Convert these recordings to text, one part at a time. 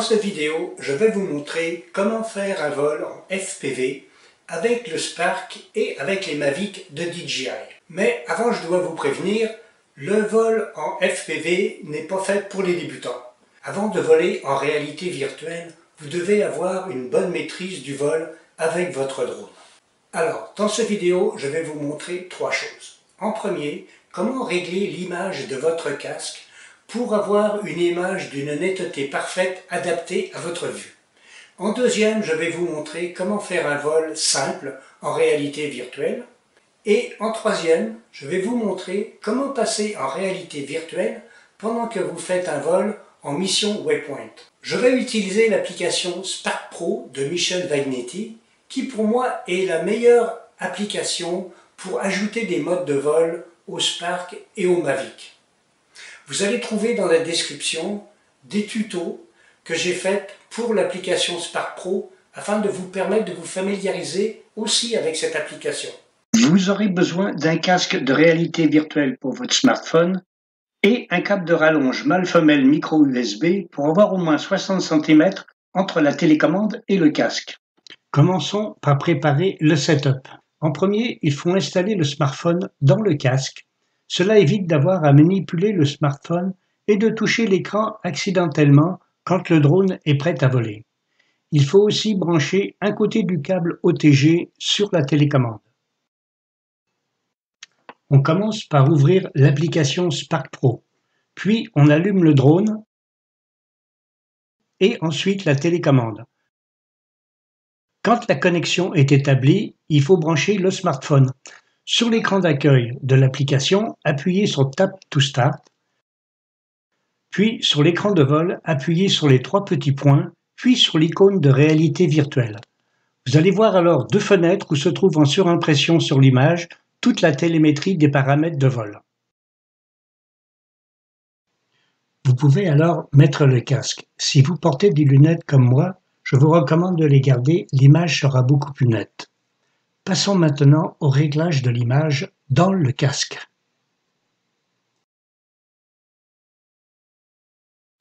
Dans cette vidéo, je vais vous montrer comment faire un vol en FPV avec le Spark et avec les Mavic de DJI. Mais avant, je dois vous prévenir, le vol en FPV n'est pas fait pour les débutants. Avant de voler en réalité virtuelle, vous devez avoir une bonne maîtrise du vol avec votre drone. Alors, dans cette vidéo, je vais vous montrer trois choses. En premier, comment régler l'image de votre casque pour avoir une image d'une netteté parfaite adaptée à votre vue. En deuxième, je vais vous montrer comment faire un vol simple en réalité virtuelle. Et en troisième, je vais vous montrer comment passer en réalité virtuelle pendant que vous faites un vol en mission Waypoint. Je vais utiliser l'application Spark Pro de Michel Vagnetti, qui pour moi est la meilleure application pour ajouter des modes de vol au Spark et au Mavic. Vous allez trouver dans la description des tutos que j'ai faits pour l'application Spark Pro afin de vous permettre de vous familiariser aussi avec cette application. Vous aurez besoin d'un casque de réalité virtuelle pour votre smartphone et un câble de rallonge mâle-femelle micro USB pour avoir au moins 60 cm entre la télécommande et le casque. Commençons par préparer le setup. En premier, il faut installer le smartphone dans le casque. Cela évite d'avoir à manipuler le smartphone et de toucher l'écran accidentellement quand le drone est prêt à voler. Il faut aussi brancher un côté du câble OTG sur la télécommande. On commence par ouvrir l'application Spark Pro, puis on allume le drone et ensuite la télécommande. Quand la connexion est établie, il faut brancher le smartphone. Sur l'écran d'accueil de l'application, appuyez sur Tap to Start, puis sur l'écran de vol, appuyez sur les trois petits points, puis sur l'icône de réalité virtuelle. Vous allez voir alors deux fenêtres où se trouve en surimpression sur l'image toute la télémétrie des paramètres de vol. Vous pouvez alors mettre le casque. Si vous portez des lunettes comme moi, je vous recommande de les garder, l'image sera beaucoup plus nette. Passons maintenant au réglage de l'image dans le casque.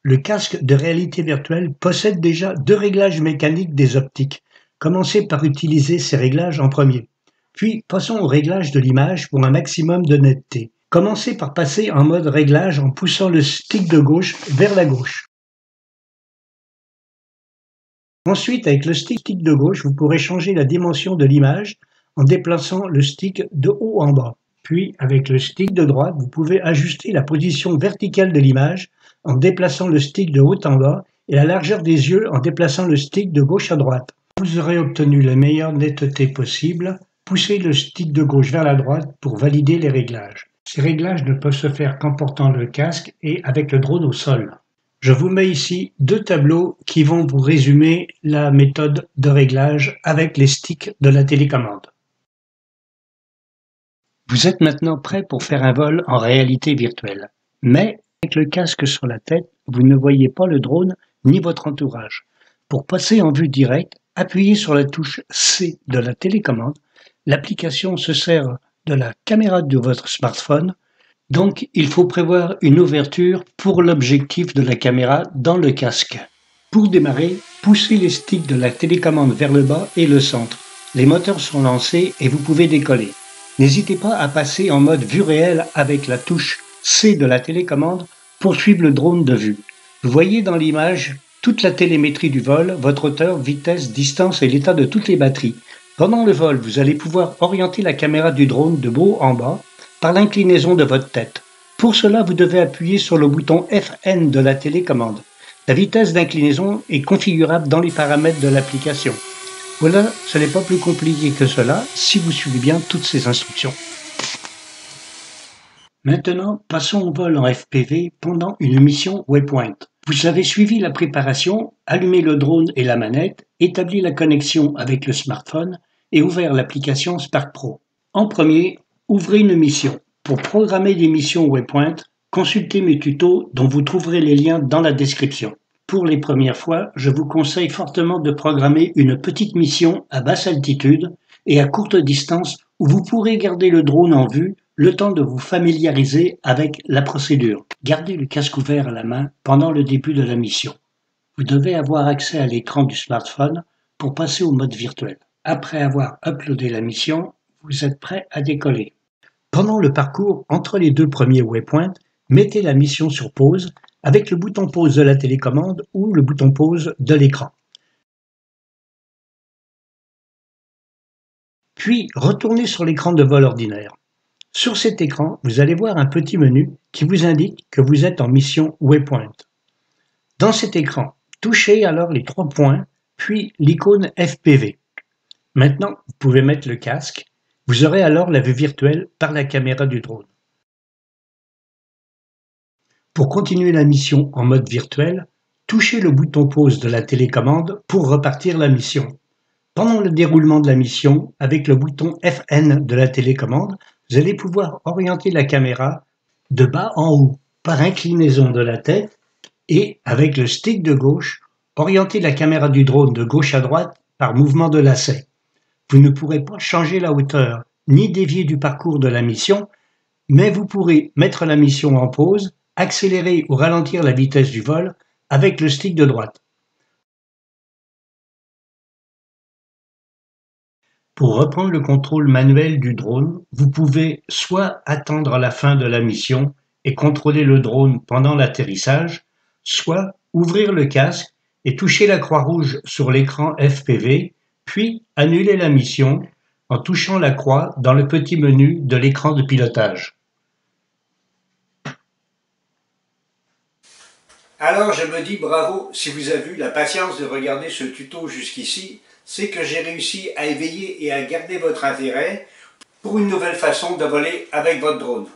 Le casque de réalité virtuelle possède déjà deux réglages mécaniques des optiques. Commencez par utiliser ces réglages en premier. Puis passons au réglage de l'image pour un maximum de netteté. Commencez par passer en mode réglage en poussant le stick de gauche vers la gauche. Ensuite, avec le stick de gauche, vous pourrez changer la dimension de l'image en déplaçant le stick de haut en bas. Puis, avec le stick de droite, vous pouvez ajuster la position verticale de l'image en déplaçant le stick de haut en bas et la largeur des yeux en déplaçant le stick de gauche à droite. Vous aurez obtenu la meilleure netteté possible. Poussez le stick de gauche vers la droite pour valider les réglages. Ces réglages ne peuvent se faire qu'en portant le casque et avec le drone au sol. Je vous mets ici deux tableaux qui vont vous résumer la méthode de réglage avec les sticks de la télécommande. Vous êtes maintenant prêt pour faire un vol en réalité virtuelle. Mais avec le casque sur la tête, vous ne voyez pas le drone ni votre entourage. Pour passer en vue directe, appuyez sur la touche C de la télécommande. L'application se sert de la caméra de votre smartphone. Donc, il faut prévoir une ouverture pour l'objectif de la caméra dans le casque. Pour démarrer, poussez les sticks de la télécommande vers le bas et le centre. Les moteurs sont lancés et vous pouvez décoller. N'hésitez pas à passer en mode vue réelle avec la touche C de la télécommande pour suivre le drone de vue. Vous voyez dans l'image toute la télémétrie du vol, votre hauteur, vitesse, distance et l'état de toutes les batteries. Pendant le vol, vous allez pouvoir orienter la caméra du drone de haut en bas par l'inclinaison de votre tête. Pour cela, vous devez appuyer sur le bouton FN de la télécommande. La vitesse d'inclinaison est configurable dans les paramètres de l'application. Voilà, ce n'est pas plus compliqué que cela si vous suivez bien toutes ces instructions. Maintenant, passons au vol en FPV pendant une mission Waypoint. Vous avez suivi la préparation, allumé le drone et la manette, établi la connexion avec le smartphone et ouvert l'application Spark Pro. En premier, ouvrez une mission. Pour programmer des missions Waypoint, consultez mes tutos dont vous trouverez les liens dans la description. Pour les premières fois, je vous conseille fortement de programmer une petite mission à basse altitude et à courte distance où vous pourrez garder le drone en vue le temps de vous familiariser avec la procédure. Gardez le casque ouvert à la main pendant le début de la mission. Vous devez avoir accès à l'écran du smartphone pour passer au mode virtuel. Après avoir uploadé la mission, vous êtes prêt à décoller. Pendant le parcours entre les deux premiers waypoints, mettez la mission sur pause avec le bouton pause de la télécommande ou le bouton pause de l'écran. Puis retournez sur l'écran de vol ordinaire. Sur cet écran, vous allez voir un petit menu qui vous indique que vous êtes en mission Waypoint. Dans cet écran, touchez alors les 3 points, puis l'icône FPV. Maintenant, vous pouvez mettre le casque. Vous aurez alors la vue virtuelle par la caméra du drone. Pour continuer la mission en mode virtuel, touchez le bouton pause de la télécommande pour repartir la mission. Pendant le déroulement de la mission, avec le bouton FN de la télécommande, vous allez pouvoir orienter la caméra de bas en haut par inclinaison de la tête et, avec le stick de gauche, orienter la caméra du drone de gauche à droite par mouvement de lacet. Vous ne pourrez pas changer la hauteur ni dévier du parcours de la mission, mais vous pourrez mettre la mission en pause, accélérer ou ralentir la vitesse du vol avec le stick de droite. Pour reprendre le contrôle manuel du drone, vous pouvez soit attendre la fin de la mission et contrôler le drone pendant l'atterrissage, soit ouvrir le casque et toucher la croix rouge sur l'écran FPV, puis annuler la mission en touchant la croix dans le petit menu de l'écran de pilotage. Alors je me dis bravo, si vous avez eu la patience de regarder ce tuto jusqu'ici, c'est que j'ai réussi à éveiller et à garder votre intérêt pour une nouvelle façon de voler avec votre drone.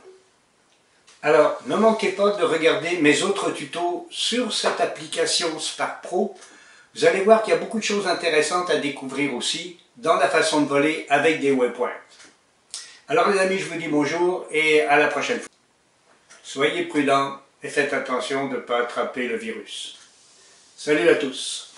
Alors ne manquez pas de regarder mes autres tutos sur cette application Spark Pro. Vous allez voir qu'il y a beaucoup de choses intéressantes à découvrir aussi dans la façon de voler avec des waypoints. Alors les amis, je vous dis bonjour et à la prochaine fois. Soyez prudents et faites attention de ne pas attraper le virus. Salut à tous!